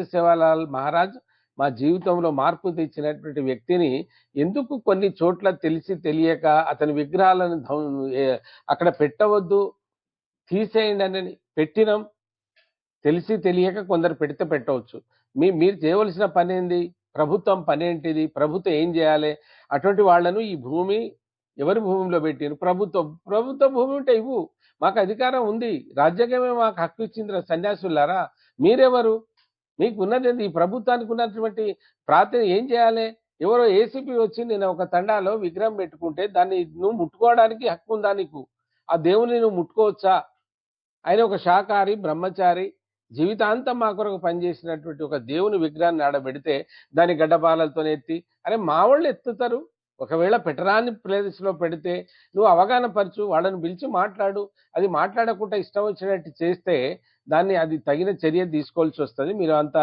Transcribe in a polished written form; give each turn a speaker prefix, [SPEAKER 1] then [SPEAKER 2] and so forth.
[SPEAKER 1] సంత్ సేవాలాల్ మహారాజ్ మా జీవితంలో మార్పు తెచ్చినటువంటి వ్యక్తిని ఎందుకు కొన్ని చోట్ల తెలిసి తెలియక అతని విగ్రహాలను అక్కడ పెట్టవద్దు, తీసేయండి అని పెట్టినాం. తెలిసి తెలియక కొందరు పెడితే పెట్టవచ్చు. మీరు చేయవలసిన పనేంది? ప్రభుత్వం పనేంటిది? ప్రభుత్వం ఏం చేయాలి? అటువంటి వాళ్ళను ఈ భూమి ఎవరి భూమిలో పెట్టిరు? ప్రభుత్వం. ప్రభుత్వ భూమి ఉంటే ఇవ్వు. మాకు అధికారం ఉంది. రాజ్యాంగమే మాకు హక్కు ఇచ్చిందిరా సన్యాసులారా. మీరెవరు? మీకున్నదేంది? ఈ ప్రభుత్వానికి ఉన్నటువంటి ఏం చేయాలి? ఎవరో ఏసీపీ వచ్చి నేను ఒక తండాలో విగ్రహం పెట్టుకుంటే దాన్ని నువ్వు ముట్టుకోవడానికి హక్కు ఉందా నీకు? ఆ దేవుని నువ్వు ముట్టుకోవచ్చా? ఆయన ఒక శాకాహారి, బ్రహ్మచారి, జీవితాంతం మా కొరకు పనిచేసినటువంటి ఒక దేవుని విగ్రహాన్ని ఆడబెడితే దాని గడ్డపాలతో ఎత్తి అరే మా వాళ్ళు ఎత్తుతారు. ఒకవేళ పెట్టరాని ప్లేస్లో పెడితే నువ్వు అవగాహన పరచు, వాళ్ళని పిలిచి మాట్లాడు. అది మాట్లాడకుండా ఇష్టం వచ్చినట్టు చేస్తే అది తగిన చర్య తీసుకోవాల్సి వస్తుంది. మీరు అంత